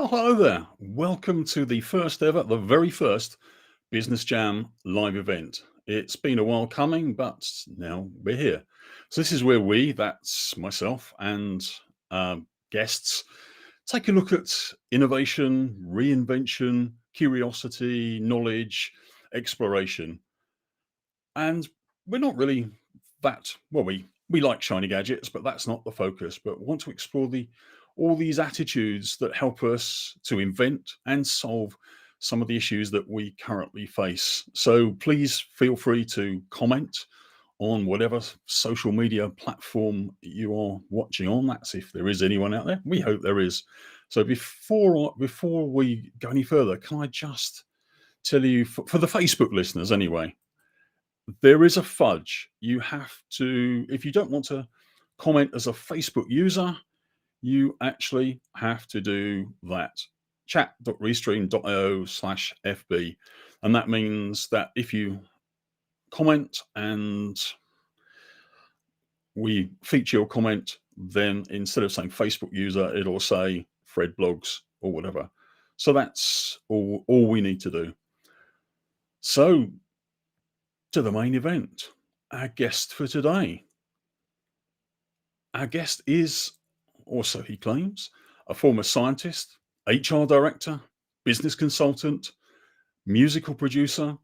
Well, hello there. Welcome to the first ever, the very first Business Jam live event. It's been a while coming, but now we're here. So this is where that's myself and guests, take a look at innovation, reinvention, curiosity, knowledge, exploration. And we're not really we like shiny gadgets, but that's not the focus. But we want to explore all these attitudes that help us to invent and solve some of the issues that we currently face. So please feel free to comment on whatever social media platform you are watching on. That's if there is anyone out there. We hope there is. So before we go any further, can I just tell you, for the Facebook listeners anyway, there is a fudge. You have to, if you don't want to comment as a Facebook user, you actually have to do that. chat.restream.io/FB. And that means that if you comment and we feature your comment, then instead of saying Facebook user, it'll say Fred Blogs or whatever. So that's all we need to do. So to the main event, our guest for today. Our guest is, or so he claims, a former scientist, HR director, business consultant, musical producer,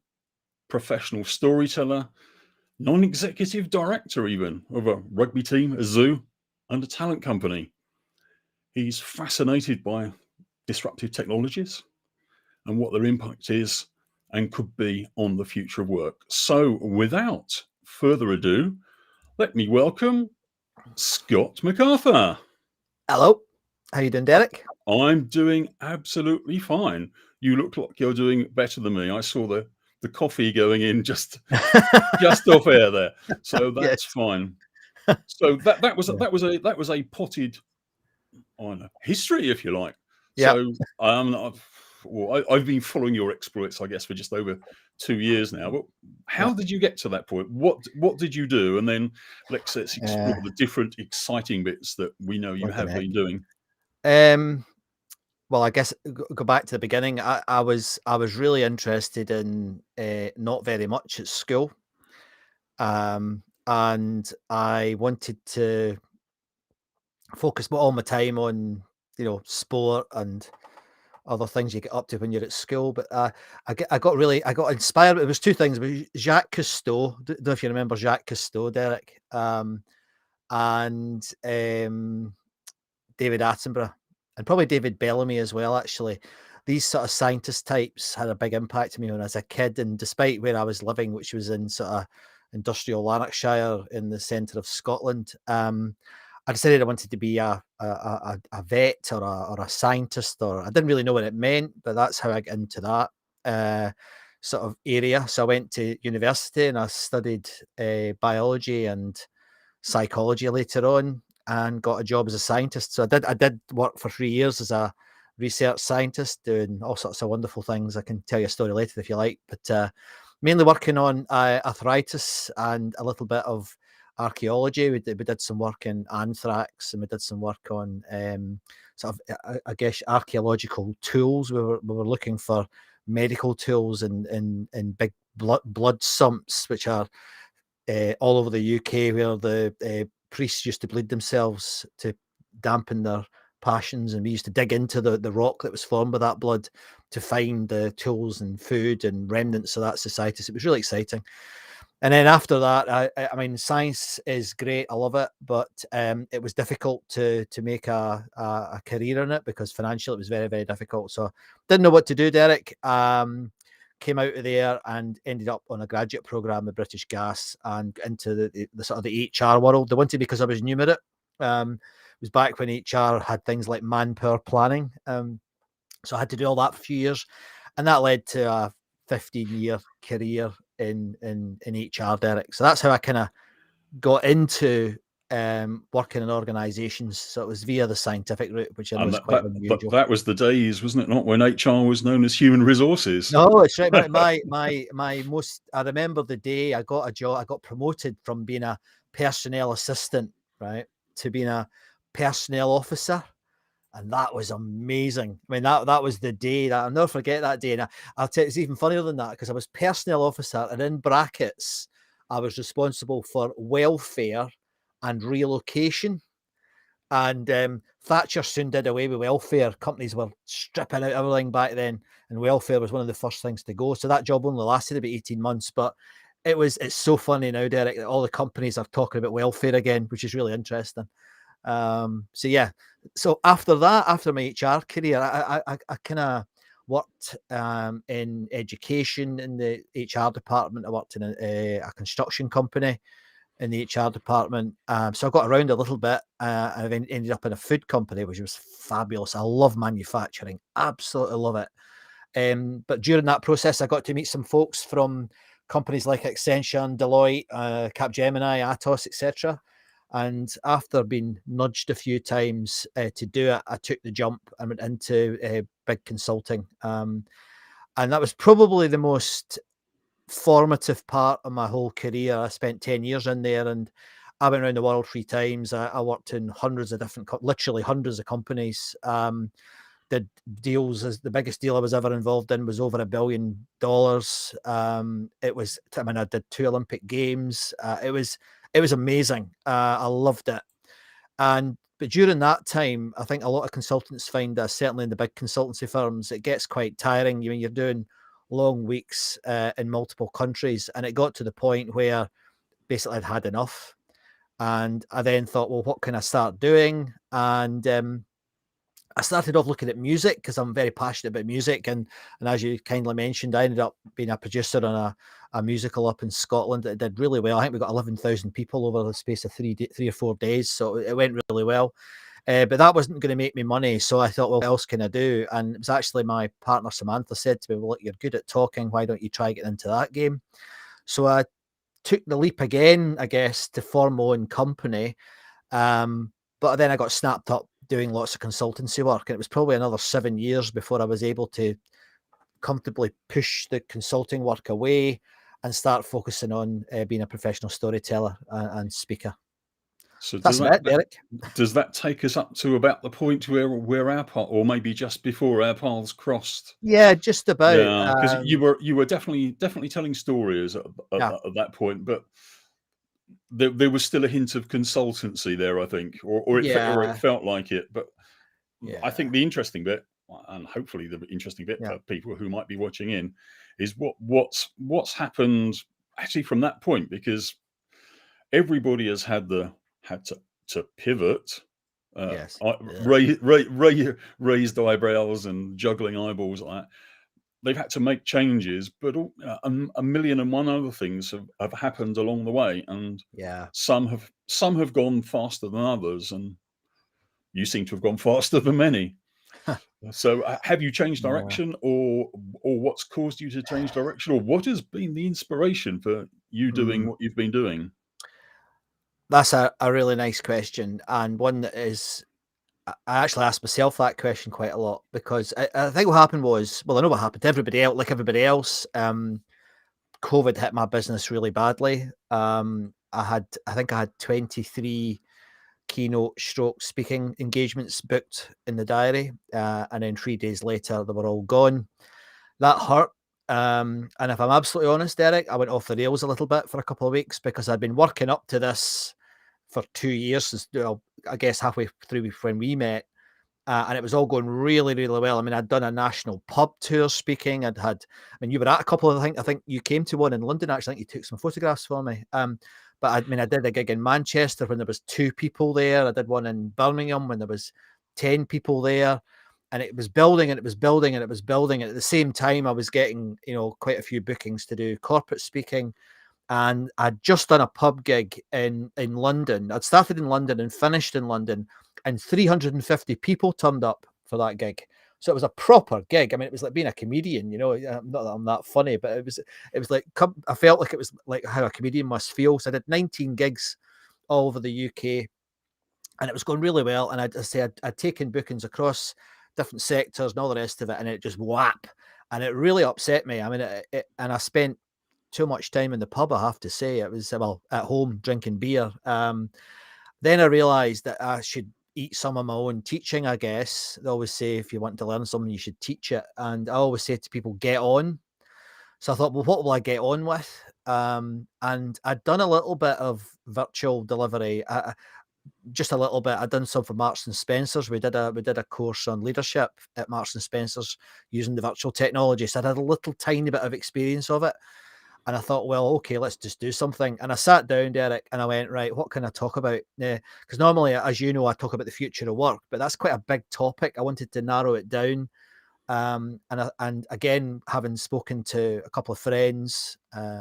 professional storyteller, non-executive director even of a rugby team, a zoo, and a talent company. He's fascinated by disruptive technologies and what their impact is and could be on the future of work. So without further ado, let me welcome Scott McArthur. Hello. How you doing, Derek? I'm doing absolutely fine. You look like you're doing better than me. I saw the coffee going in just off air there, so that's fine. So that was a potted history, if you like. So I've been following your exploits, I guess, for just over 2 years now. But how did you get to that point? What did you do? And then let's explore the different exciting bits that we know you have been doing. Well, I guess go back to the beginning. I was really interested in not very much at school, and I wanted to focus all my time on sport and other things you get up to when you're at school. But I got inspired. It was two things. It was Jacques Cousteau. Don't know if you remember Jacques Cousteau, Derek, and David Attenborough, and probably David Bellamy as well, actually. These sort of scientist types had a big impact on me when I was a kid. And despite where I was living, which was in sort of industrial Lanarkshire in the centre of Scotland, I decided I wanted to be a vet or a scientist, or I didn't really know what it meant, but that's how I got into that sort of area. So I went to university and I studied biology and psychology later on, and got a job as a scientist. So I did work for 3 years as a research scientist, doing all sorts of wonderful things. I can tell you a story later if you like, but mainly working on arthritis and a little bit of archaeology. We did some work in anthrax, and we did some work on sort of, I guess, archaeological tools. We were looking for medical tools in big blood sumps, which are all over the UK, where the priests used to bleed themselves to dampen their passions, and we used to dig into the rock that was formed by that blood to find the tools and food and remnants of that society. So it was really exciting. And then after that, I mean, science is great. I love it, but it was difficult to make a career in it, because financially it was very, very difficult. So didn't know what to do, Derek. Came out of there and ended up on a graduate program with British Gas and into the sort of the HR world. They wanted me because I was numerate. It was back when HR had things like manpower planning. So I had to do all that for a few years, and that led to a 15-year career in HR, Derek. So that's how I kind of got into working in organizations. So it was via the scientific route, which I know is quite unusual. That was the days, wasn't it? Not when HR was known as human resources. No, it's right. My most, I remember the day I got a job. I got promoted from being a personnel assistant, right, to being a personnel officer. And that was amazing. I mean, that was the day that I'll never forget that day. And I'll tell you, it's even funnier than that, because I was personnel officer, and in brackets, I was responsible for welfare and relocation. And Thatcher soon did away with welfare. Companies were stripping out everything back then, and welfare was one of the first things to go. So that job only lasted about 18 months, but it's so funny now, Derek, that all the companies are talking about welfare again, which is really interesting. So yeah, so after that, after my HR career, I kind of worked in education in the HR department. I worked in a construction company in the HR department. So I got around a little bit. I then ended up in a food company, which was fabulous. I love manufacturing, absolutely love it. But during that process, I got to meet some folks from companies like Accenture and Deloitte, Capgemini, Atos, etc. And after being nudged a few times to do it, I took the jump and went into big consulting. And that was probably the most formative part of my whole career. I spent 10 years in there, and I went around the world 3 times. I worked in hundreds of different, literally hundreds of companies. Did deals. As the biggest deal I was ever involved in was over $1 billion. It was, I mean, I did 2 Olympic Games. It was amazing. I loved it. But during that time, I think a lot of consultants find that, certainly in the big consultancy firms, it gets quite tiring. You mean, you're doing long weeks in multiple countries, and it got to the point where basically I'd had enough. And I then thought, well, what can I start doing? And I started off looking at music, because I'm very passionate about music. And as you kindly mentioned, I ended up being a producer on a musical up in Scotland that did really well. I think we got 11,000 people over the space of 3 or 4 days. So it went really well. But that wasn't going to make me money. So I thought, well, what else can I do? And it was actually my partner, Samantha, said to me, well, look, you're good at talking. Why don't you try getting into that game? So I took the leap again, I guess, to form my own company. But then I got snapped up doing lots of consultancy work. And it was probably another 7 years before I was able to comfortably push the consulting work away and start focusing on being a professional storyteller and speaker. So That's about it, Derek. does that take us up to about the point where our path, or maybe just before our paths crossed? Yeah, just about. Yeah, because you were definitely telling stories at Yeah, that point, but there was still a hint of consultancy there, I think, or it yeah, felt like it. But I yeah, think the interesting bit, and hopefully the interesting bit yeah. for people who might be watching in, is what's happened actually from that point, because everybody has had to pivot, Yes. Yeah. raised eyebrows and juggling eyeballs like that. They've had to make changes, but a million and one other things have happened along the way, and Yeah. some have gone faster than others, and you seem to have gone faster than many. So, have you changed Yeah. direction, or what's caused you to change direction, or what has been the inspiration for you doing Mm. what you've been doing? That's a really nice question, and one that is, I actually ask myself that question quite a lot, because I think what happened was, well, I know what happened to everybody else, like everybody else. COVID hit my business really badly. I think I had 23 keynote stroke speaking engagements booked in the diary. And then 3 days later, they were all gone. That hurt. And if I'm absolutely honest, Derek, I went off the rails a little bit for a couple of weeks, because I'd been working up to this for 2 years, since, well, I guess halfway through when we met. And it was all going really, really well. I mean, I'd done a national pub tour speaking. I mean, you were at a couple of, I think you came to one in London, actually. I think you took some photographs for me. But I mean, I did a gig in Manchester when there was 2 people there. I did one in Birmingham when there was 10 people there. And it was building, and it was building, and it was building. And at the same time, I was getting, quite a few bookings to do corporate speaking. And I'd just done a pub gig in London. I'd started in London and finished in London, and 350 people turned up for that gig. So it was a proper gig. I mean, it was like being a comedian, not that I'm that funny, but it was like, I felt like it was like how a comedian must feel. So I did 19 gigs all over the UK, and it was going really well. And I'd taken bookings across different sectors and all the rest of it, and it just whap. And it really upset me. I mean, and I spent too much time in the pub, I have to say. It was, well, at home drinking beer. Then I realized that I should, eat some of my own teaching, I guess. They always say if you want to learn something, you should teach it. And I always say to people, get on. So I thought, well, what will I get on with? And I'd done a little bit of virtual delivery, just a little bit. I'd done some for Marks and Spencer's. We did a course on leadership at Marks and Spencer's using the virtual technology. So I had a little tiny bit of experience of it. And I thought, well, okay, let's just do something. And I sat down, Derek, and I went, right, what can I talk about? Because normally, as you know, I talk about the future of work, but that's quite a big topic. I wanted to narrow it down. And again, having spoken to a couple of friends,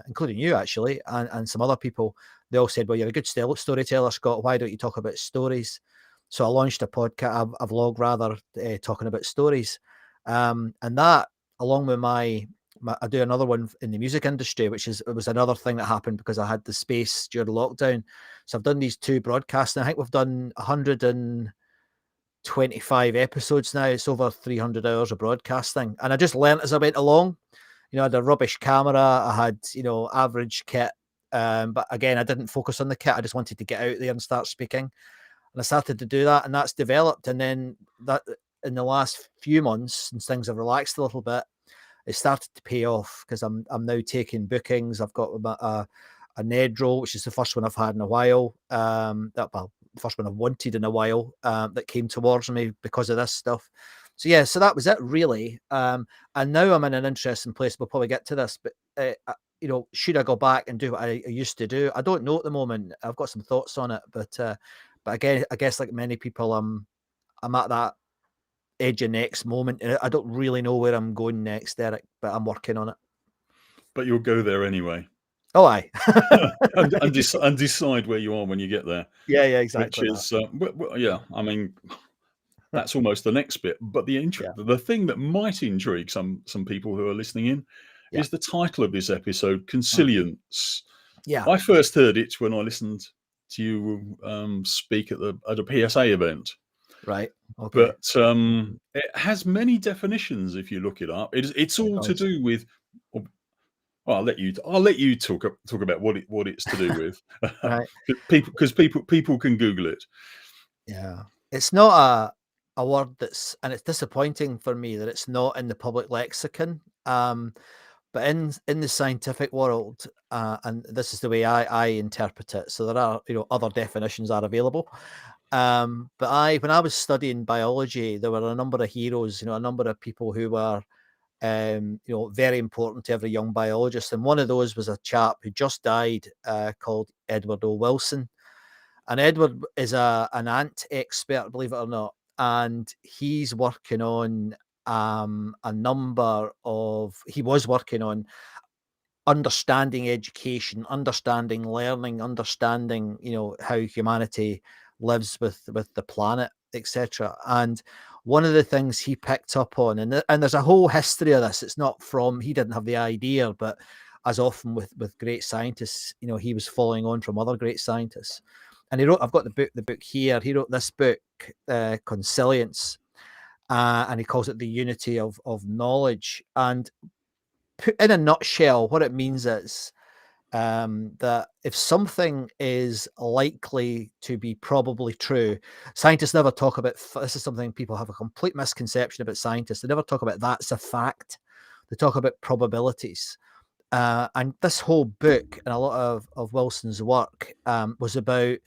including you actually, and some other people, they all said, well, you're a good storyteller, Scott. Why don't you talk about stories? So I launched a podcast, a vlog rather, talking about stories. And that, along with I do another one in the music industry, it was another thing that happened because I had the space during lockdown. So I've done these 2 broadcasts, and I think we've done 125 episodes now. It's over 300 hours of broadcasting. And I just learned as I went along. I had a rubbish camera. I had, average kit. But again, I didn't focus on the kit. I just wanted to get out there and start speaking. And I started to do that, and that's developed. And then that in the last few months, since things have relaxed a little bit, it started to pay off because I'm now taking bookings. I've got a Ned role, which is the first one I've had in a while. The first one I've wanted in a while, that came towards me because of this stuff. So yeah, so that was it really. And now I'm in an interesting place. We'll probably get to this, but should I go back and do what I used to do? I don't know at the moment. I've got some thoughts on it, but again, I guess like many people, I'm at that edge of next moment. I don't really know where I'm going next, Derek, but I'm working on it. But you'll go there anyway. Oh, aye. and decide where you are when you get there. Yeah, exactly. Which is, yeah, I mean, that's almost the next bit. But the thing that might intrigue some people who are listening in is the title of this episode, Consilience. Yeah. I first heard it when I listened to you speak at a PSA event. Right. Okay. But it has many definitions if you look it up. It's all to do with. Well, I'll let you talk about what it's to do with. Right. because people can Google it. Yeah. It's not a word and it's disappointing for me that it's not in the public lexicon. But in the scientific world, and this is the way I interpret it. So there are, other definitions are available. But when I was studying biology, there were a number of heroes, a number of people who were, very important to every young biologist. And one of those was a chap who just died, called Edward O. Wilson. And Edward is an ant expert, believe it or not. And he's working on he was working on understanding education, understanding learning, understanding, how humanity lives with the planet, etc. And one of the things he picked up on, and there's a whole history of this. It's not he didn't have the idea, but as often with great scientists, he was following on from other great scientists. And I've got the book here. He wrote this book, Consilience, and he calls it the unity of knowledge. And put in a nutshell, what it means is that if something is likely to be probably true, scientists never talk about, this is something people have a complete misconception about scientists. They never talk about that's a fact. They talk about probabilities. And this whole book and a lot of Wilson's work was about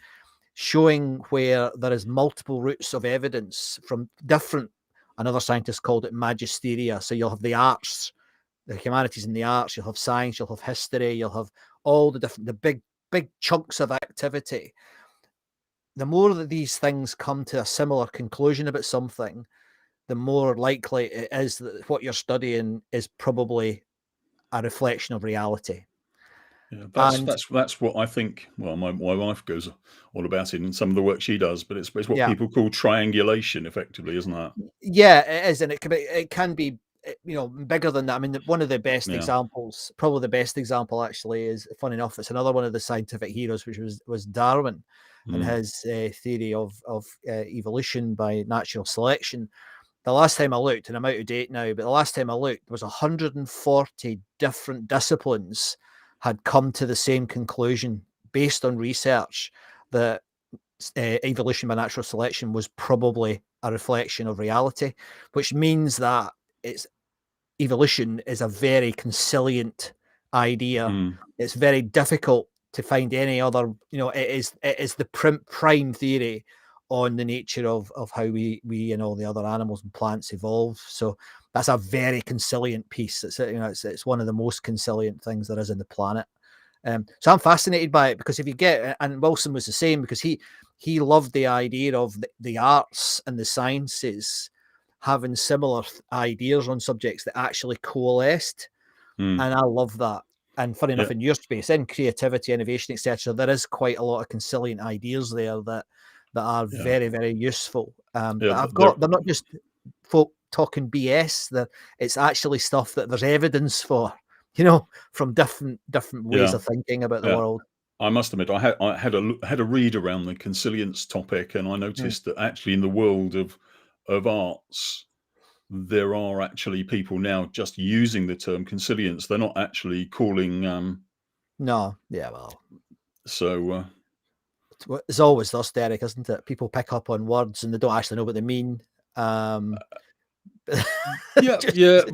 showing where there is multiple routes of evidence from different, another scientist called it magisteria. So you'll have the arts, the humanities and the arts, you'll have science, you'll have history, you'll have all the big chunks of activity. The more that these things come to a similar conclusion about something, the more likely it is that what you're studying is probably a reflection of reality. Yeah, that's what I think. Well, my wife goes all about it in some of the work she does, but it's what people call triangulation, effectively, isn't that? Yeah, it is, and it can be bigger than that. I mean, one of the best examples, probably the best example actually, is, fun enough, it's another one of the scientific heroes, which was Darwin and his theory of evolution by natural selection. The last time I looked, and I'm out of date now, but the last time I looked, there was 140 different disciplines had come to the same conclusion based on research that evolution by natural selection was probably a reflection of reality, which means that it's evolution is a very consilient idea. It's very difficult to find any other, it is the prime theory on the nature of how we and all the other animals and plants evolve. So that's a very consilient piece. It's one of the most consilient things there is in the planet. So I'm fascinated by it, because if you get, and Wilson was the same, because he loved the idea of the arts and the sciences having similar ideas on subjects that actually coalesced. And I love that. And funny enough, in your space, in creativity, innovation, etc., there is quite a lot of consilient ideas there that are very, very useful. But they're not just folk talking BS. It's actually stuff that there's evidence for, from different ways of thinking about the world. I must admit, I had a read around the consilience topic, and I noticed that actually in the world of arts, there are actually people now just using the term consilience. They're not actually calling. No, yeah, well. So it's always thus, Derek, isn't it? People pick up on words and they don't actually know what they mean. Yeah.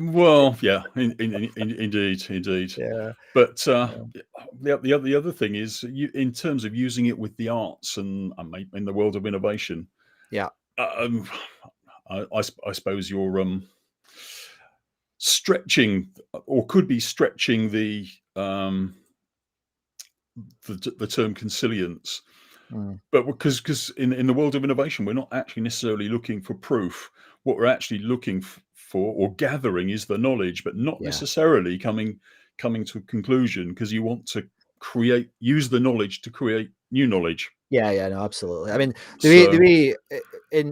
Well, yeah, indeed. Yeah. But the other thing is, in terms of using it with the arts and in the world of innovation. Yeah. I suppose you're stretching, or could be stretching the term consilience. But because in the world of innovation, we're not actually necessarily looking for proof. What we're actually looking for or gathering is the knowledge, but not necessarily coming to a conclusion, because you want to use the knowledge to create new knowledge. Yeah, no, absolutely. I mean, the way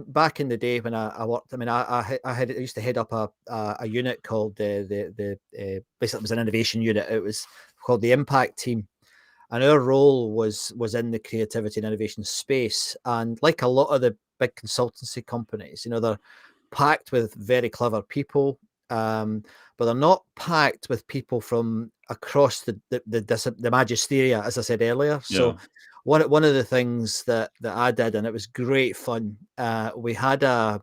back in the day when I worked, I mean, I used to head up a unit called the basically it was an innovation unit. It was called the Impact Team. And our role was in the creativity and innovation space. And like a lot of the big consultancy companies, they're packed with very clever people, but they're not packed with people from across the magisteria, as I said earlier. So one of the things that I did, and it was great fun, we had I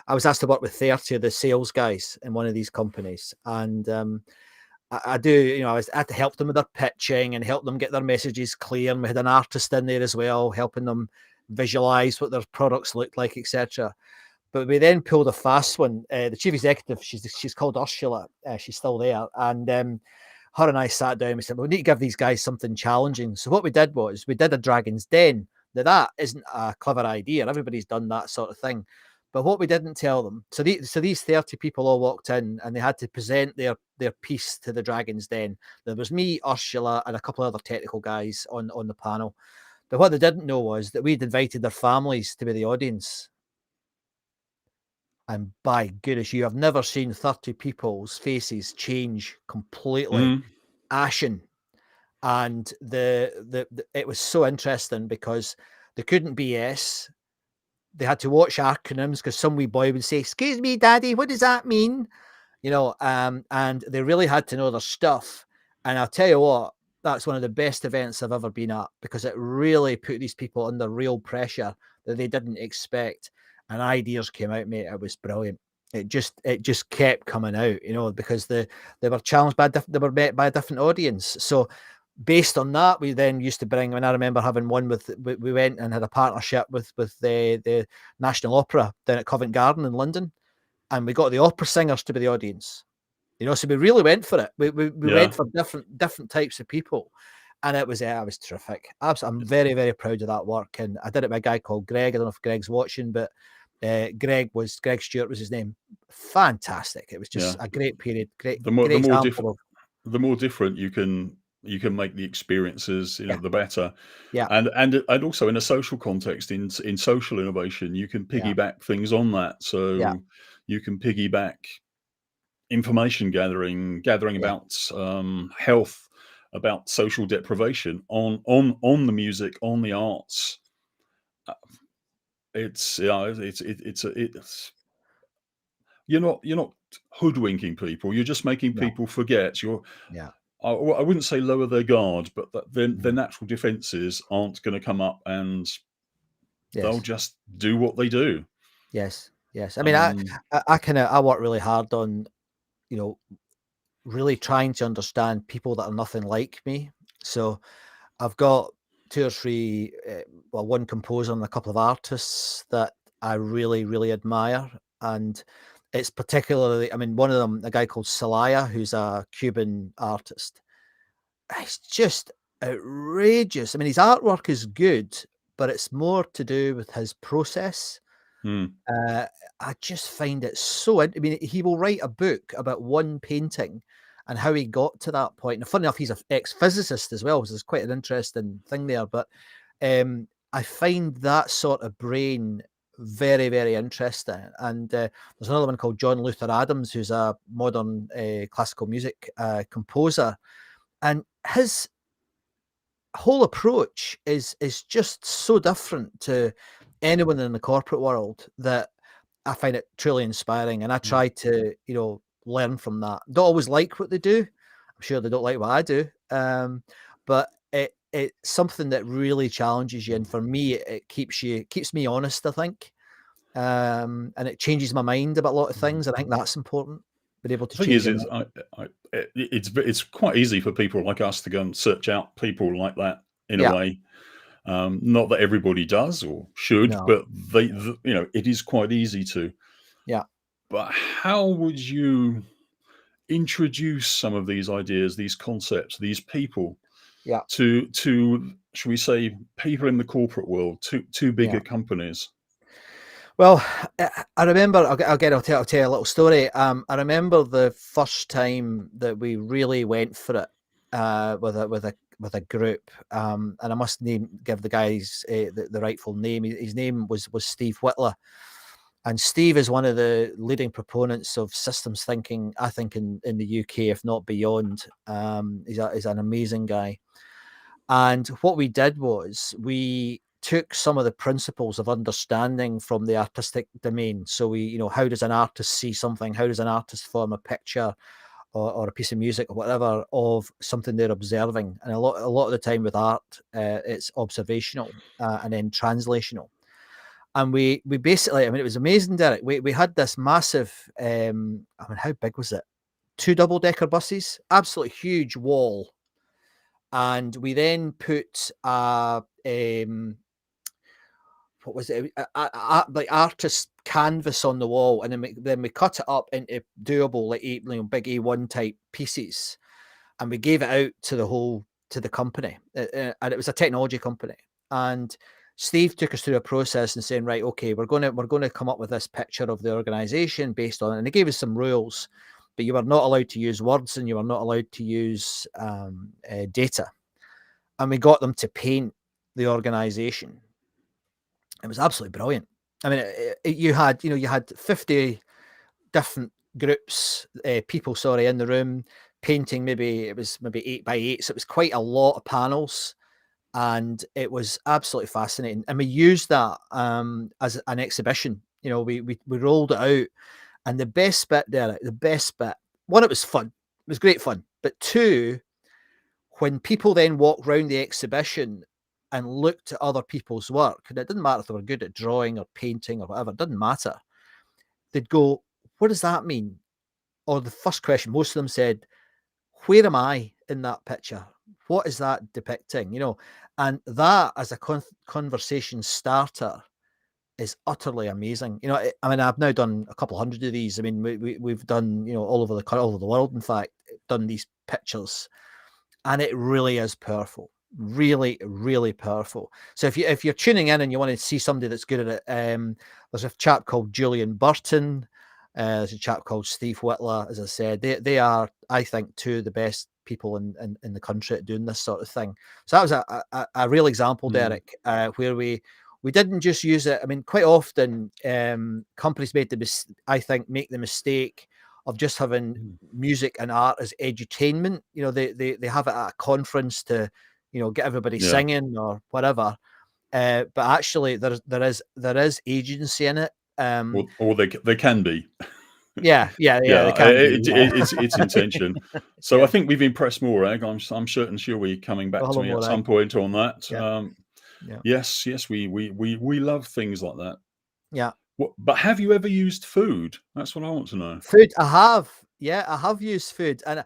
was asked to work with 30 of the sales guys in one of these companies. And I do, I had to help them with their pitching and help them get their messages clear. And we had an artist in there as well, helping them visualize what their products looked like, etc. But we then pulled a fast one. The chief executive, she's called Ursula. She's still there. And her and I sat down and we said, well, we need to give these guys something challenging. So what we did was we did a Dragon's Den. Now, that isn't a clever idea. Everybody's done that sort of thing. But what we didn't tell them, so these 30 people all walked in and they had to present their piece to the Dragon's Den. There was me, Ursula, and a couple of other technical guys on the panel. But what they didn't know was that we'd invited their families to be the audience. And by goodness, you have never seen 30 people's faces change completely, ashen. And it was so interesting because they couldn't BS. They had to watch acronyms because some wee boy would say, "Excuse me, Daddy, what does that mean?" And they really had to know their stuff. And I'll tell you what, that's one of the best events I've ever been at, because it really put these people under real pressure that they didn't expect. And ideas came out, mate. It was brilliant. It just kept coming out, because they were challenged they were met by a different audience. So based on that, we then used to bring, and I remember having one we went and had a partnership with the National Opera down at Covent Garden in London, and we got the opera singers to be the audience. So we really went for it. We went for different types of people, and it was terrific. I'm very, very proud of that work, and I did it with a guy called Greg. I don't know if Greg's watching, but Greg Stewart was his name. Fantastic! It was just a great period. The more different you can make the experiences, the better. Yeah. And also in a social context, in social innovation, you can piggyback things on that. So you can piggyback information gathering about health, about social deprivation on the music, on the arts. It's you're not hoodwinking people. You're just making people forget. I wouldn't say lower their guard, but their natural defenses aren't going to come up and they'll Yes. just do what they do. Yes. Yes. I mean, Um, I work really hard on, you know, really trying to understand people that are nothing like me. So I've got two or three, well, one composer and a couple of artists that I really, really admire. And it's particularly, I mean, one of them, a guy called Celaya, who's a Cuban artist. It's just outrageous. I mean, his artwork is good, but it's more to do with his process. hmm, Uh, I just find it so. I mean, he will write a book about one painting and how he got to that point. And funny enough, he's an ex-physicist as well, so there's quite an interesting thing there. But I find that sort of brain very, very interesting. And there's another one called John Luther Adams, who's a modern classical music composer, and his whole approach is just so different to anyone in the corporate world that I find it truly inspiring, and I hmm. try to, learn from that. Don't always like what they do. I'm sure they don't like what I do, but it's something that really challenges you, and for me, it keeps me honest, I think, and it changes my mind about a lot of things, and I think that's important. Being able to The thing change is, your is mind. it's quite easy for people like us to go and search out people like that in a Yeah, way. Not that everybody does or should, no, but it is quite easy to. yeah, But how would you introduce some of these ideas, these concepts, these people yeah, to should we say people in the corporate world, to yeah. bigger companies? Well, I remember. I'll tell you a little story. I remember the first time that we really went for it with a group, and I must give the guys the rightful name. His name was Steve Whitler, and Steve is one of the leading proponents of systems thinking, I think, in the UK, if not beyond. He's an amazing guy. And what we did was we took some of the principles of understanding from the artistic domain. So how does an artist see something? How does an artist form a picture or a piece of music or whatever of something they're observing? And a lot of the time with art, it's observational and then translational. And we basically, I mean, it was amazing, Derek. We had this massive, I mean, how big was it? Two double-decker buses, absolutely huge wall, and we then put what was it? Like artist canvas on the wall, and then we cut it up into doable, like big A1 type pieces, and we gave it out to the company, and it was a technology company. And Steve took us through a process and saying, right, okay, we're gonna come up with this picture of the organization based on it, and they gave us some rules, but you were not allowed to use words and you were not allowed to use data, and we got them to paint the organization. It was absolutely brilliant. I mean, you had 50 different groups, people, sorry, in the room painting. Maybe it was maybe 8 by 8, so it was quite a lot of panels, and it was absolutely fascinating. And we used that as an exhibition. We rolled it out, and the best bit there, the best bit, one, it was fun, it was great fun, but two, when people then walked around the exhibition and looked at other people's work, and it didn't matter if they were good at drawing or painting or whatever, it didn't matter. They'd go, "What does that mean?" Or the first question, most of them said, "Where am I in that picture? What is that depicting?" And that as a conversation starter is utterly amazing. I mean, I've now done a couple hundred of these. I mean, we've done, all over the world, in fact, done these pictures, and it really is powerful, really, really powerful. So if you're tuning in and you want to see somebody that's good at it, there's a chap called Julian Burton, there's a chap called Steve Whitler. As I said, they are, I think, two of the best people in the country at doing this sort of thing. So that was a real example, Mm, Derek, where we didn't just use it. I mean, quite often companies I think, make the mistake of just having mm. music and art as edutainment. They have it at a conference to, get everybody Yeah, singing or whatever. But actually, there is agency in it. or they can be. Yeah, yeah, yeah. Yeah, They can be. it's intention. Yeah, So I yeah. think we've impressed more. I'm certain she'll be coming back Well, to hello, me at Morag. some point on that. Yeah, Yeah. Yes, yes, we love things like that. Yeah. But have you ever used food? That's what I want to know. Food, I have. Yeah, I have used food, and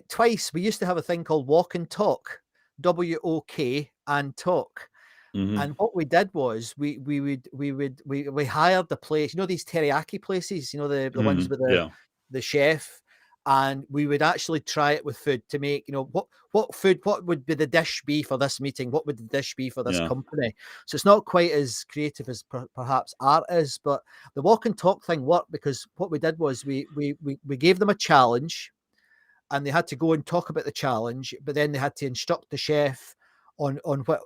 twice. We used to have a thing called walk and talk, WOK and talk. Hmm. And what we did was we hired the place, these teriyaki places, the ones with Yeah, the chef, and we would actually try it with food to make, what would be the dish be for this meeting? What would the dish be for this yeah, company? So it's not quite as creative as perhaps art is, but the walk and talk thing worked because what we did was we gave them a challenge and they had to go and talk about the challenge, but then they had to instruct the chef on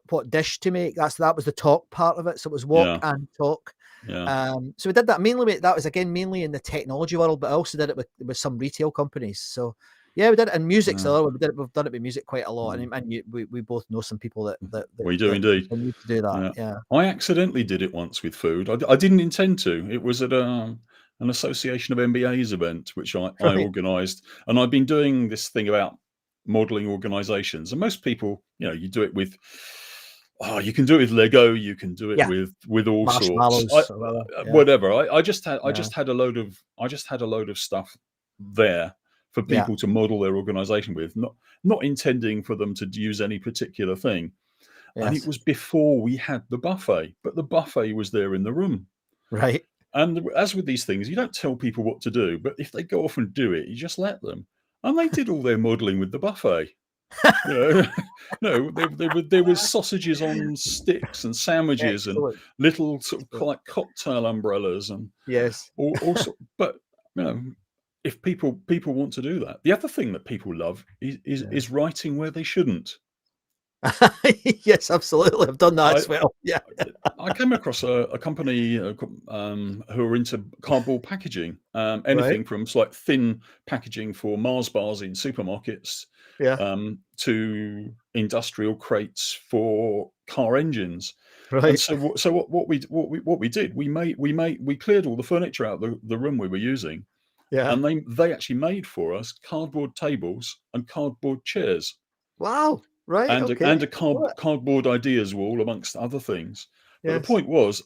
what dish to make. That was the talk part of it. So it was walk yeah, and talk. yeah. So we did that mainly. That was again mainly in the technology world, but I also did it with some retail companies. So yeah, we did it. And music's the Yeah. other one. We've done it with music quite a lot, Mm. and we both know some people We do indeed. continue to do that. Yeah. Yeah. I accidentally did it once with food. I didn't intend to. It was at an association of MBAs event, which I Right. organised. And I've been doing this thing about modelling organisations. And most people, you do it with, you can do it with Lego. You can do it Yeah. with all sorts. Marshmallows or whatever. Yeah. Whatever. I just Yeah. had a load of stuff there for Yeah. people to model their organisation with, not intending for them to use any particular thing. And it Yes. was before we had the buffet, but the buffet was there in the room. Right. And as with these things, you don't tell people what to do, but if they go off and do it, you just let them. And they did all their modelling with the buffet. No, there was sausages on sticks and sandwiches and Excellent. little sort of Excellent. like cocktail umbrellas and Yes. all sort. But if people want to do that, the other thing that people love Yeah. is writing where they shouldn't. Yes, absolutely. I've done that I as well. Yeah. I came across a company who are into cardboard packaging, Right. anything from like thin packaging for Mars bars in supermarkets Yeah. to industrial crates for car engines. And Right. so what we did, we cleared all the furniture out of the room we were using, Yeah. and they actually made for us cardboard tables and cardboard chairs Wow. Right. and Okay. a Love it. cardboard ideas wall amongst other things. But the Yes. point was,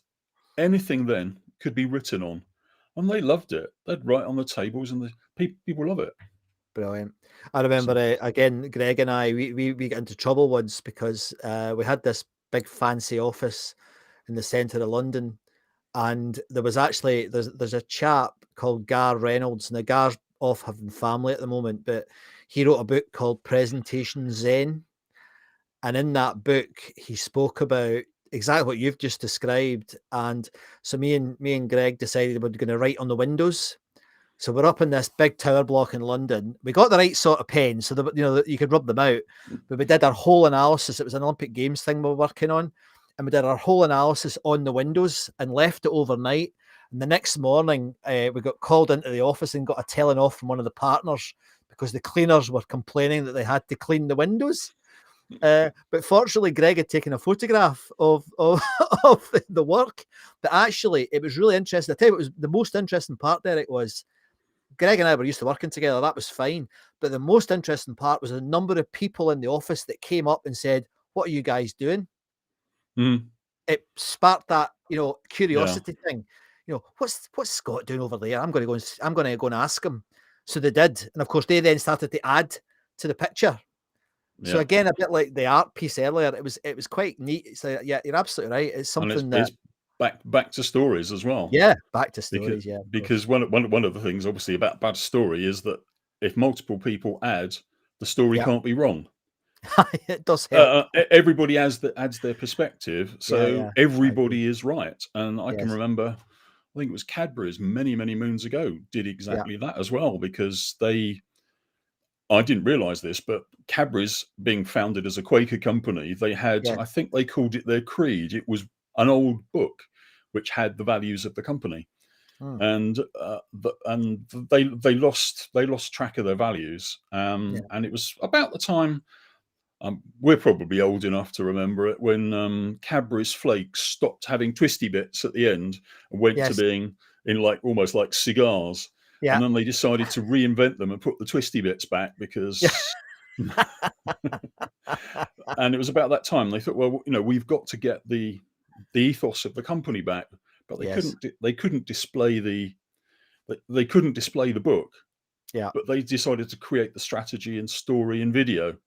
anything then could be written on, and they loved it. They'd write on the tables, and the people love it. Brilliant. I remember So, again, Greg and I, we got into trouble once because we had this big fancy office in the centre of London, and there was actually there's a chap called Gar Reynolds. Now Gar's off having family at the moment, but he wrote a book called Presentation Zen. And in that book, he spoke about exactly what you've just described. And so me and Greg decided we were going to write on the windows. So we're up in this big tower block in London. We got the right sort of pen, so that you could rub them out. But we did our whole analysis. It was an Olympic Games thing we were working on, and we did our whole analysis on the windows and left it overnight. And the next morning, we got called into the office and got a telling off from one of the partners because the cleaners were complaining that they had to clean the windows. But fortunately, Greg had taken a photograph of of the work. But actually, it was really interesting. I tell you what was the most interesting part, Derek, was Greg and I were used to working together. That was fine. But the most interesting part was a number of people in the office that came up and said, "What are you guys doing?" mm, It sparked that, yeah, curiosity thing. What's Scott doing over there? I'm going to go and ask him. So they did, and of course they then started to add to the picture. So yeah, again, a bit like the art piece earlier, it was quite neat. So yeah, you're absolutely right. It's and something that it's back to stories as well, yeah, back to because stories. Yeah, of course. because one of the things obviously about bad story is that if multiple people add, the story Yeah, can't be wrong. it does help. Everybody adds their perspective, Yeah, so yeah, I agree. everybody is right. And I can Yes, remember, I think it was Cadbury's many moons ago did yeah, exactly that as well, because I didn't realize this, but Cadbury's, being founded as a Quaker company, they had, yes, I think they called it their creed. It was an old book which had the values of the company, mm, and they lost track of their values. yeah, And it was about the time, we're probably old enough to remember it, when Cadbury's flakes stopped having twisty bits at the end and went to yes, being in like almost like cigars. And yeah, then they decided to reinvent them and put the twisty bits back yeah. because And it was about that time they thought, well, we've got to get the ethos of the company back, but Yes. they couldn't display they couldn't display the book, Yeah. but they decided to create the strategy and story and video.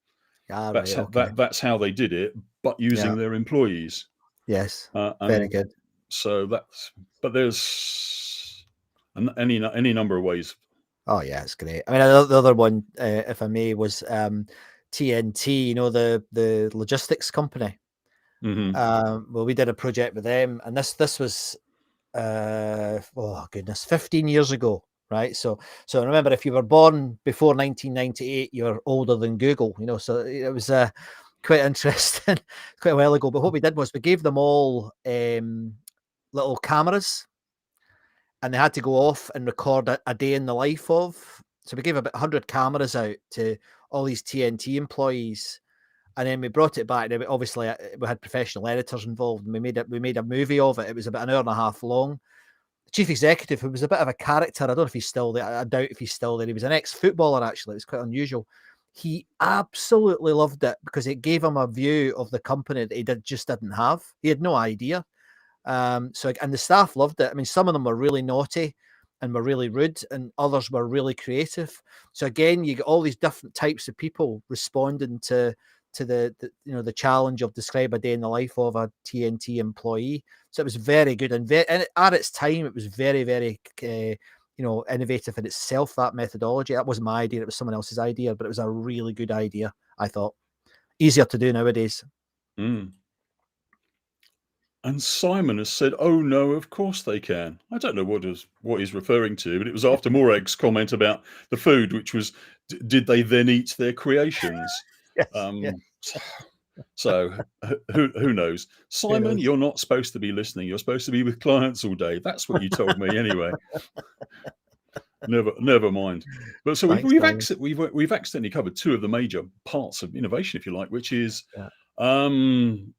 Ah, right. Okay. That's how they did it, but Yeah. using their employees. Yes. Very And good. so but there's any number of ways. Oh yeah, it's great. I mean, the other one, if I may, was TNT. You know, the logistics company. Hmm. Well, we did a project with them, and this was oh goodness, 15 years ago, right? So remember, if you were born before 1998, you're older than Google. You know, so it was quite interesting, quite a while ago. But what we did was we gave them all little cameras, and they had to go off and record a day in the life of. So we gave about 100 cameras out to all these TNT employees, and then we brought it back. Obviously, we had professional editors involved, and we made a movie of it. It was about an hour and a half long. The chief executive, who was a bit of a character, I don't know if he's still there. I doubt if he's still there. He was an ex-footballer, actually. It was quite unusual. He absolutely loved it because it gave him a view of the company that he just didn't have. He had no idea. And the staff loved it. I mean, some of them were really naughty and were really rude, and others were really creative. So again, you get all these different types of people responding to the challenge of describe a day in the life of a TNT employee. So it was very good, and at its time, it was very, very innovative in itself. That methodology, that wasn't my idea; it was someone else's idea, but it was a really good idea. I thought easier to do nowadays. Mm. And Simon has said, "Oh no, of course they can." I don't know what he's referring to, but it was after Moreg's comment about the food, which was, did they then eat their creations? Yes, yeah. Um, so who knows? Who Simon, knows? you're not supposed to be listening. You're supposed to be with clients all day. That's what you told me anyway. Never mind. But so Thanks, Simon. we've accidentally covered two of the major parts of innovation, if you like, which is Yeah, um,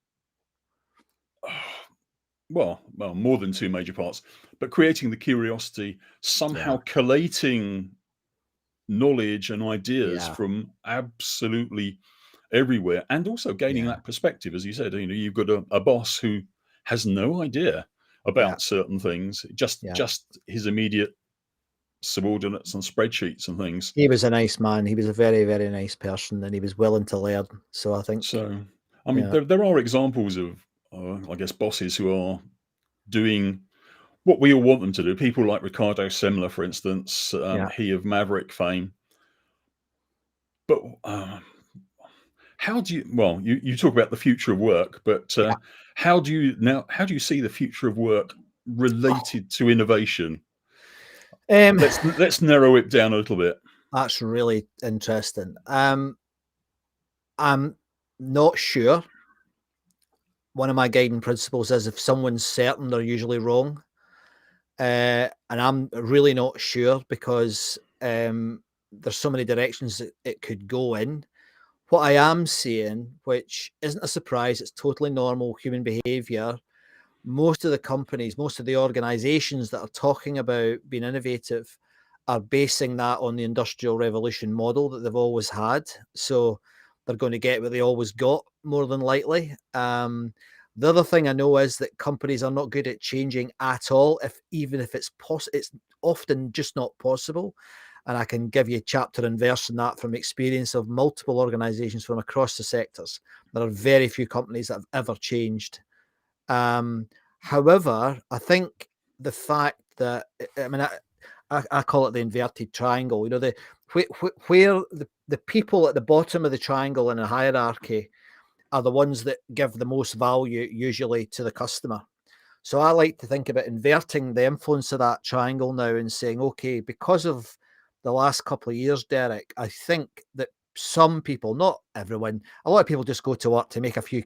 well, more than two major parts, but creating the curiosity, yeah, somehow collating knowledge and ideas yeah, from absolutely everywhere, and also gaining yeah, that perspective. As you said, you've got a boss who has no idea yeah, about certain things, yeah. just his immediate subordinates and spreadsheets and things. He was a nice man. He was a very, very nice person, and he was willing to learn. So I think, So, I mean, yeah, there are examples of, I guess, bosses who are doing what we all want them to do. People like Ricardo Semler, for instance, yeah, he of Maverick fame. But how do you? Well, you talk about the future of work, but yeah. how do you see the future of work Oh, related to innovation? um, Let's narrow it down a little bit. that's really interesting. I'm not sure. One of my guiding principles is if someone's certain, they're usually wrong. And I'm really not sure because there's so many directions that it could go in. What I am seeing, which isn't a surprise, it's totally normal human behavior. Most of the companies, most of the organizations that are talking about being innovative are basing that on the industrial revolution model that they've always had. So they're going to get what they always got more than likely. The other thing I know is that companies are not good at changing at all. Even if it's possible, it's often just not possible. And I can give you chapter and verse on that from experience of multiple organizations from across the sectors. There are very few companies that have ever changed. However, I think the fact that I mean, I call it the inverted triangle. You know, where the people at the bottom of the triangle in a hierarchy are the ones that give the most value usually to the customer. So I like to think about inverting the influence of that triangle now and saying, okay, because of the last couple of years, Derek, I think that some people, not everyone, a lot of people just go to work to make a few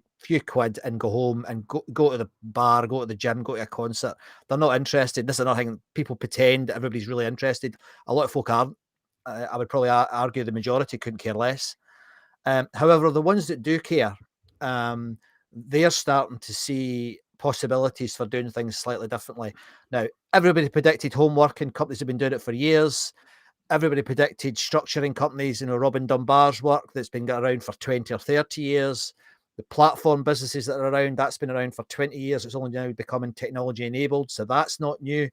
quid and go home and go to the bar, go to the gym, go to a concert. They're not interested. This is another thing. People pretend that everybody's really interested. A lot of folk aren't. I would probably argue the majority couldn't care less. However, the ones that do care, they're starting to see possibilities for doing things slightly differently. Now, everybody predicted homework, and companies have been doing it for years. everybody predicted structuring companies, Robin Dunbar's work that's been around for 20 or 30 years. The platform businesses that are around, that's been around for 20 years. It's only now becoming technology enabled. So that's not new.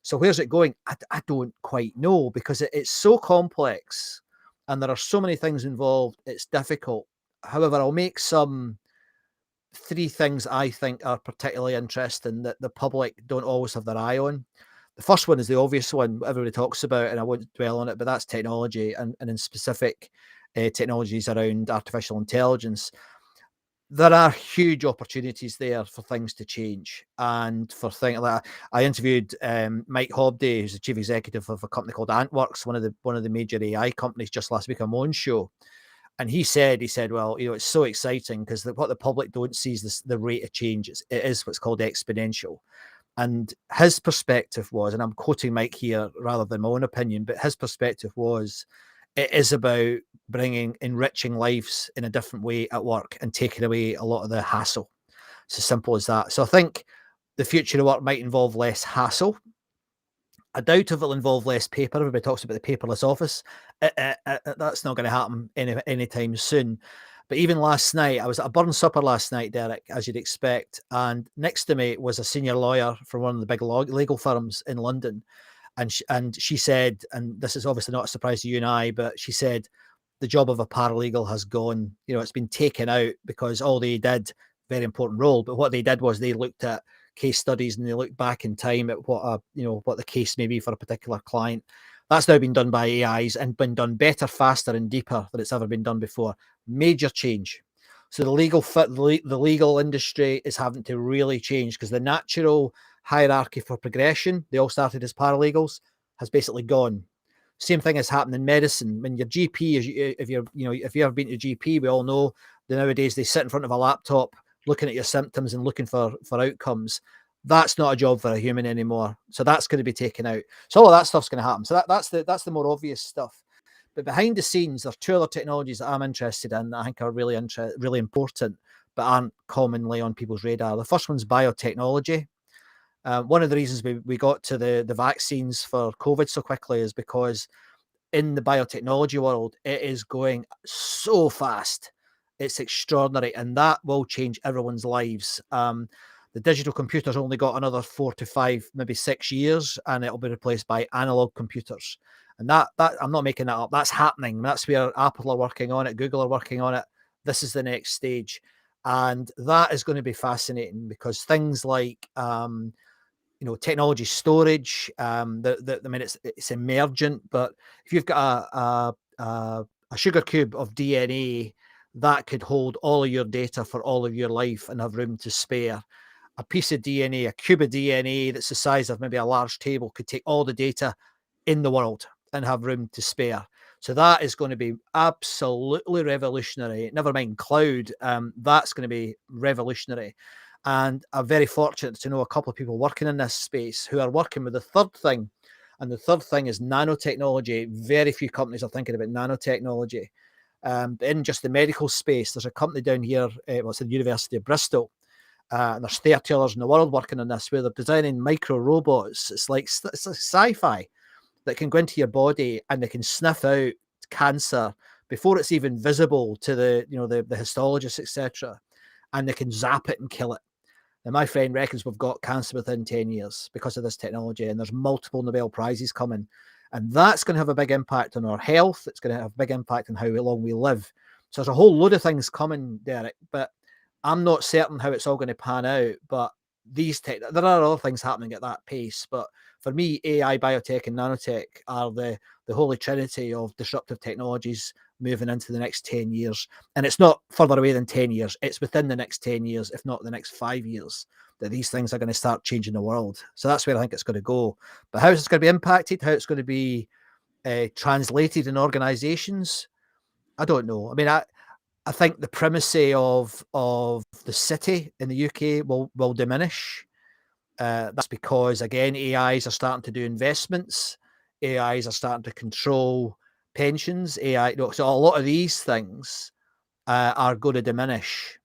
So where's it going? I don't quite know, because it's so complex and there are so many things involved. It's difficult. However, I'll make three things I think are particularly interesting that the public don't always have their eye on. The first one is the obvious one everybody talks about, and I won't dwell on it, but that's technology, and in specific technologies around artificial intelligence. There are huge opportunities there for things to change, and for things like I interviewed Mike Hobday, who's the chief executive of a company called Antworks, one of the major AI companies, just last week on my own show. And he said, well, it's so exciting because what the public don't see is the rate of change. It is what's called exponential. And his perspective was, and I'm quoting Mike here rather than my own opinion, but his perspective was, it is about enriching lives in a different way at work and taking away a lot of the hassle. It's as simple as that. So I think the future of work might involve less hassle. I doubt if it'll involve less paper. Everybody talks about the paperless office. That's not going to happen anytime soon. But even last night, I was at a burn supper last night, Derek, as you'd expect. And next to me was a senior lawyer from one of the big legal firms in London. And she said, and this is obviously not a surprise to you and I, but she said, the job of a paralegal has gone. It's been taken out because all they did, very important role, but what they did was they looked at case studies and they looked back in time at what the case may be for a particular client. That's now been done by AIs and been done better, faster, and deeper than it's ever been done before. Major change. So the legal industry is having to really change, because the natural hierarchy for progression, they all started as paralegals, has basically gone. Same thing has happened in medicine. When your GP, if you've ever been to GP, we all know that nowadays they sit in front of a laptop looking at your symptoms and looking for outcomes. That's not a job for a human anymore. So that's going to be taken out. So all of that stuff's going to happen. So that's the more obvious stuff. But behind the scenes, there are two other technologies that I'm interested in that I think are really important, but aren't commonly on people's radar. The first one's biotechnology. One of the reasons we got to the vaccines for COVID so quickly is because in the biotechnology world, it is going so fast. It's extraordinary, and that will change everyone's lives. The digital computer's only got another 4 to 5, maybe 6 years, and it'll be replaced by analog computers. And that I'm not making that up. That's happening. That's where Apple are working on it. Google are working on it. This is the next stage. And that is going to be fascinating, because things like, technology storage, I mean, it's emergent, but if you've got a sugar cube of DNA, that could hold all of your data for all of your life and have room to spare. A piece of DNA, a cube of DNA that's the size of maybe a large table, could take all the data in the world and have room to spare. So that is going to be absolutely revolutionary. Never mind cloud, that's going to be revolutionary. And I'm very fortunate to know a couple of people working in this space who are working with the third thing. And the third thing is nanotechnology. Very few companies are thinking about nanotechnology. In just the medical space, there's a company down here, it's at the University of Bristol, and there's 30 others in the world working on this, where they're designing micro robots. It's like sci-fi, that can go into your body and they can sniff out cancer before it's even visible to the histologists, etc. And they can zap it and kill it. Now, my friend reckons we've got cancer within 10 years because of this technology, and there's multiple Nobel Prizes coming. And that's going to have a big impact on our health. It's going to have a big impact on how long we live. So there's a whole load of things coming, Derek, but I'm not certain how it's all going to pan out. But there are other things happening at that pace. But for me, AI, biotech, and nanotech are the holy trinity of disruptive technologies moving into the next 10 years. And it's not further away than 10 years. It's within the next 10 years, if not the next 5 years, that these things are going to start changing the world. So that's where I think it's going to go. But how it's going to be impacted, how it's going to be translated in organizations, I don't know. I mean, I think the primacy of the city in the UK will diminish. That's because, again, AIs are starting to do investments. AIs are starting to control pensions. So a lot of these things are going to diminish.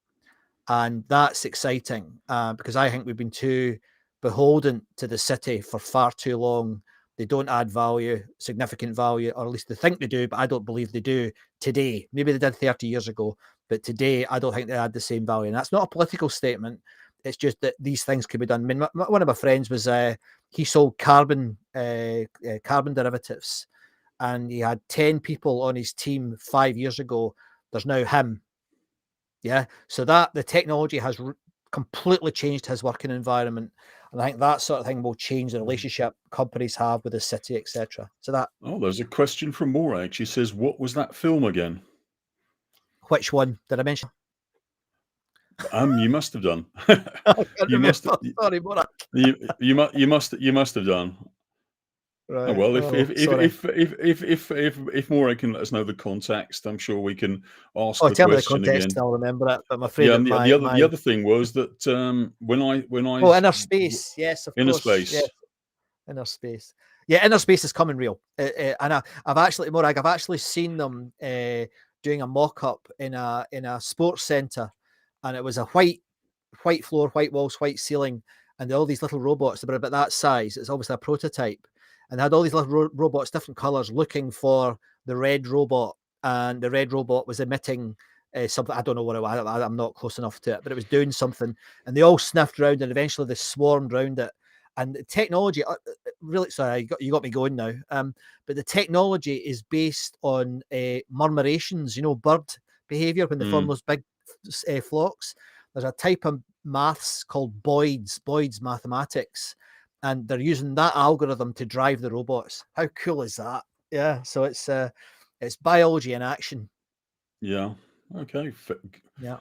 And that's exciting because I think we've been too beholden to the city for far too long. They don't add value, significant value, or at least they think they do, but I don't believe they do today. Maybe they did 30 years ago, but today I don't think they add the same value. And that's not a political statement. It's just that these things could be done. I mean, one of my friends was, he sold carbon derivatives, and he had 10 people on his team 5 years ago. There's now him. Yeah. So that the technology has completely changed his working environment. And I think that sort of thing will change the relationship companies have with the city, etc. So that. Oh, there's a question from Morag. She says, "What was that film again?" Which one did I mention? You must have done. I can't You must. remember. Sorry, Morag. You must have done. Oh, Right. well, Sorry. if Morag can let us know the context, I'm sure we can ask Oh, the tell me the question context, again. and I'll remember it. But I'm afraid Yeah, that and my the other thing was that when I oh, Inner Space. Yes, of Inner course. Yes, Space. Inner Space. Yeah, Inner Space is coming real. And I've actually, Morag, I've actually seen them doing a mock-up in a sports centre, and it was a white floor, white walls, white ceiling, and all these little robots that were about that size. It's obviously a prototype, and they had all these little robots, different colours, looking for the red robot, and the red robot was emitting something. I don't know what it was. I'm not close enough to it, but it was doing something, and they all sniffed around, and eventually they swarmed around it. And the technology, really, sorry, you got me going now. But the technology is based on murmurations, bird behavior when they form those big flocks. There's a type of maths called Boyd's mathematics, and they're using that algorithm to drive the robots. How cool is that? Yeah, so it's biology in action. Yeah. Okay. Yeah.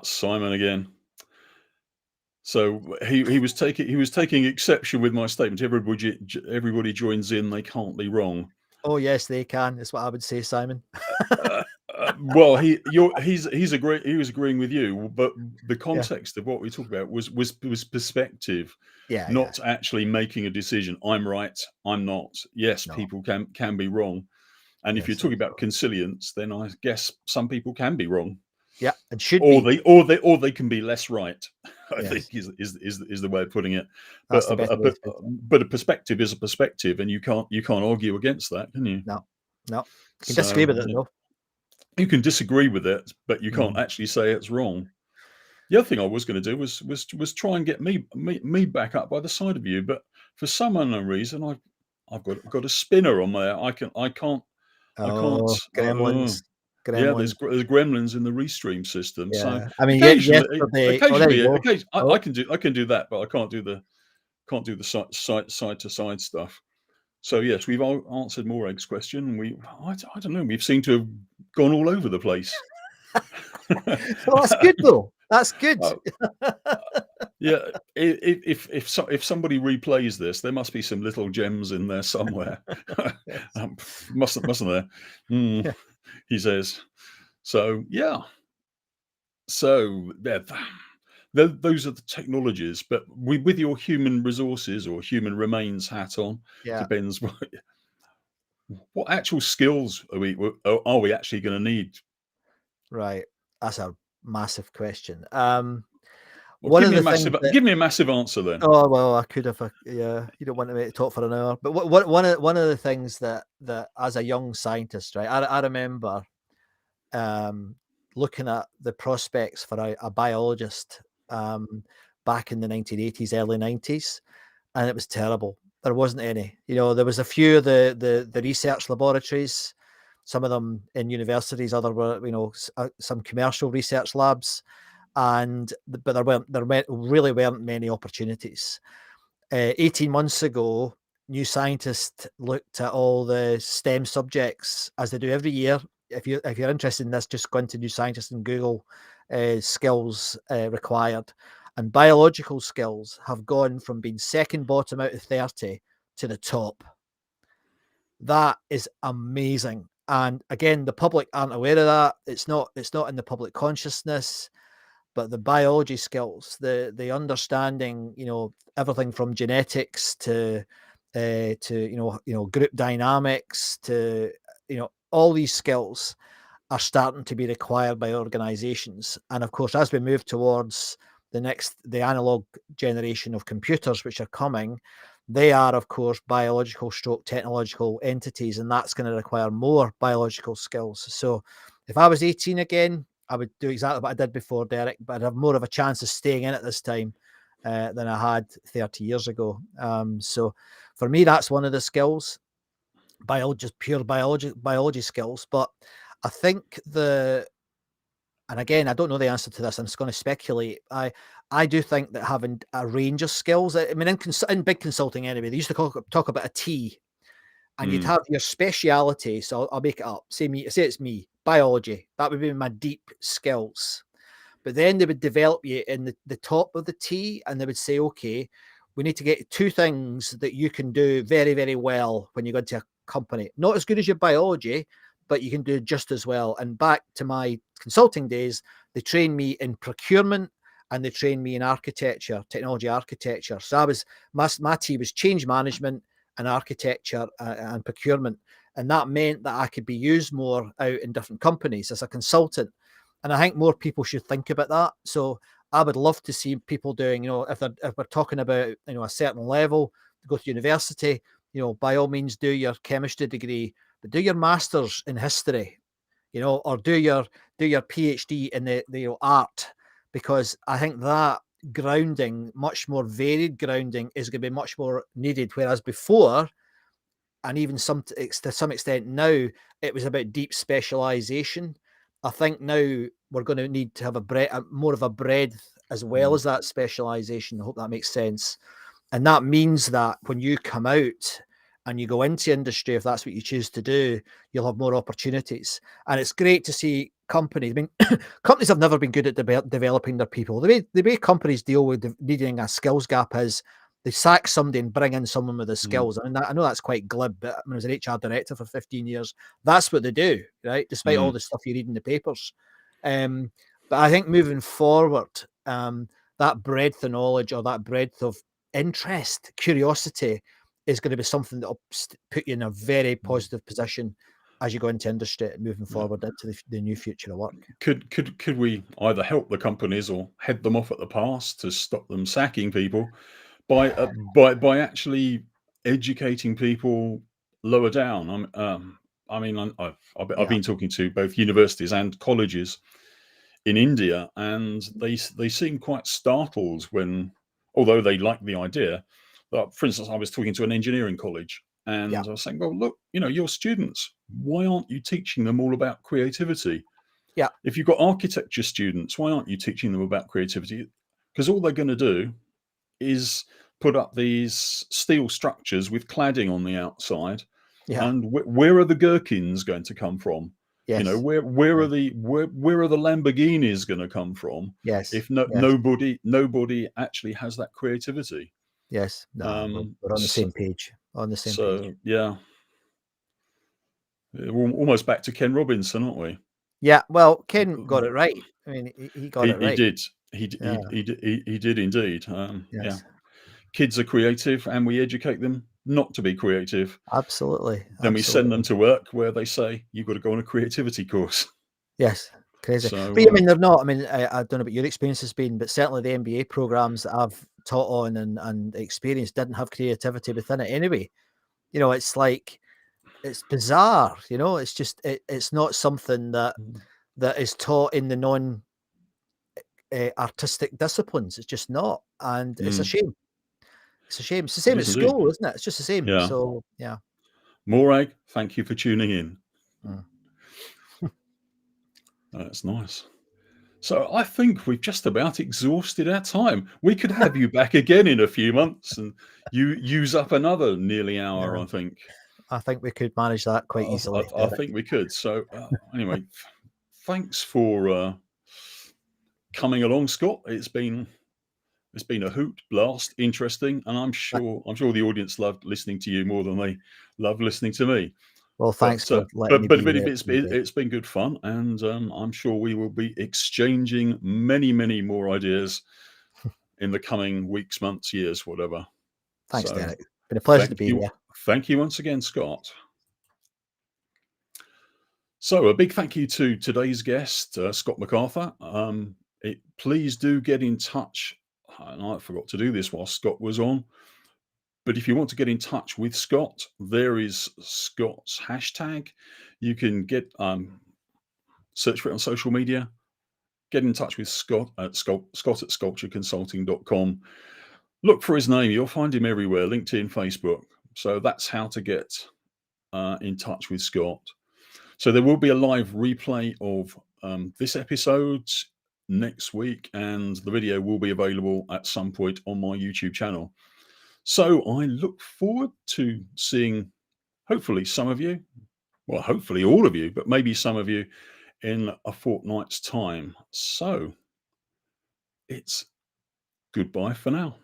Simon again. So he was taking exception with my statement. Everybody joins in. They can't be wrong. Oh yes, they can. That's what I would say, Simon. Well, he was agreeing with you, but the Yeah. context of what we talked about was perspective, Yeah. not actually making a decision. I'm right, I'm not. Yes, No. people can be wrong, and if you're Yes. talking about consilience, then I guess some people can be wrong. Yeah, and should Or be. they can be less right. I Yes. think is the way of putting it. That's the better way to put it. But a perspective is a perspective, and you can't argue against that, can you? No. You can disagree with it though. You can disagree with it, but you can't Mm. actually say it's wrong. The other thing I was going to do was try and get me back up by the side of you, but for some unknown reason I've got a spinner on there. I can't. Oh, gremlins. Yeah, Gremlins. there's gremlins in the restream system. So Yeah. I mean, yesterday. Oh, there you go. I Oh, can do that, but I can't do the side to side stuff. So yes, we've answered Morag's question. I don't know. We've seemed to have gone all over the place. well, that's good though. That's good. Yeah, if somebody replays this, there must be some little gems in there somewhere. Yes. Mustn't there? Yeah. He says. So yeah. So those are the technologies, but with your human resources or human remains hat on, Yeah. depends what actual skills are we actually going to need? Right. That's a massive question. Well, One of the things that, give me a massive answer then. oh well, I could have. Yeah, you don't want to make it talk for an hour. But one of the things that as a young scientist, right? I remember looking at the prospects for a biologist back in the 1980s, early 90s, and it was terrible. There wasn't any. There was a few of the research laboratories, some of them in universities, other were some commercial research labs, but there really weren't many opportunities. 18 months ago, New Scientist looked at all the STEM subjects as they do every year. If you're interested in this, just go into New Scientist and Google skills required. And biological skills have gone from being second bottom out of 30 to the top. That is amazing. And again, the public aren't aware of that. It's not in the public consciousness, but the biology skills, the understanding, everything from genetics to group dynamics to all these skills are starting to be required by organizations. And of course, as we move towards the analog generation of computers, which are coming, they are, of course, biological stroke technological entities, and that's going to require more biological skills. So if I was 18 again, I would do exactly what I did before, Derek, but I'd have more of a chance of staying in it this time than I had 30 years ago. So for me, that's one of the skills, just pure biology skills. But I think and again, I don't know the answer to this. I'm just going to speculate. I do think that having a range of skills. I mean, in big consulting anyway, they used to talk about a T, and you'd have your speciality. So I'll make it up. Say it's me, biology. That would be my deep skills. But then they would develop you in the top of the T, and they would say, okay, we need to get 2 things that you can do very, very well when you go into a company. Not as good as your biology, but you can do just as well. And back to my consulting days, they trained me in procurement and they trained me in architecture, technology architecture. So I was my T was change management and architecture and procurement. And that meant that I could be used more out in different companies as a consultant. And I think more people should think about that. So I would love to see people doing, if we're talking about, a certain level to go to university, by all means do your chemistry degree, but do your master's in history, or do your PhD in the art, because I think that grounding, much more varied grounding, is going to be much more needed. Whereas before, and even to some extent now, it was about deep specialization. I think now we're going to need to have more of a breadth as well as that specialization. I hope that makes sense. And that means that when you come out and you go into industry, if that's what you choose to do, you'll have more opportunities. And it's great to see companies. I mean, companies have never been good at developing their people. The way companies deal with needing a skills gap is they sack somebody and bring in someone with the skills. I mean, I know that's quite glib, but I was an HR director for 15 years. That's what they do, right? Despite all the stuff you read in the papers. But I think moving forward, that breadth of knowledge or that breadth of interest, curiosity is going to be something that will put you in a very positive position as you go into industry moving forward into the new future of work. Could we either help the companies or head them off at the pass to stop them sacking people by actually educating people lower down? I've been talking to both universities and colleges in India, and they seem quite startled when, although they like the idea. For instance, I was talking to an engineering college, and I was saying, well, look, your students, why aren't you teaching them all about creativity? Yeah. If you've got architecture students, why aren't you teaching them about creativity? Because all they're going to do is put up these steel structures with cladding on the outside. Yeah. And where are the gherkins going to come from? Yes. Where are the Lamborghinis going to come from? Yes. If Yes. nobody actually has that creativity. Yes. No, we're on the same page. On the same page. Yeah. We're almost back to Ken Robinson, aren't we? Yeah. Well, Ken got it right. I mean, he got it right. He did. He did indeed. Yes. Yeah. Kids are creative, and we educate them not to be creative. Absolutely. Then we send them to work where they say, you've got to go on a creativity course. Yes. Crazy. So, But I mean, they're not. I mean, I don't know what your experience has been, but certainly the MBA programs that I've taught on and experienced didn't have creativity within it anyway. It's like, it's bizarre. It's just, it's not something that is taught in the non artistic disciplines. It's just not. And it's a shame. It's a shame. It's the same at school, isn't it? It's just the same. Yeah. So, yeah. Morag, thank you for tuning in. Mm. That's nice. So I think we've just about exhausted our time. We could have you back again in a few months and you use up another nearly hour, I think. I think we could manage that quite easily. I think we could. So anyway, thanks for coming along, Scott. It's been a hoot, blast, interesting, and I'm sure the audience loved listening to you more than they love listening to me. Well, thanks for letting me be there. It's been good fun, and I'm sure we will be exchanging many, many more ideas in the coming weeks, months, years, whatever. Thanks, Derek. It's been a pleasure to be here. Thank you once again, Scott. So a big thank you to today's guest, Scott McArthur. Please do get in touch. And I forgot to do this while Scott was on. But if you want to get in touch with Scott, there is Scott's hashtag. You can get search for it on social media. Get in touch with Scott at scott@sculptureconsulting.com. Look for his name. You'll find him everywhere, LinkedIn, Facebook. So that's how to get in touch with Scott. So there will be a live replay of this episode next week, and the video will be available at some point on my YouTube channel. So I look forward to seeing hopefully some of you, well, hopefully all of you, but maybe some of you in a fortnight's time. So it's goodbye for now.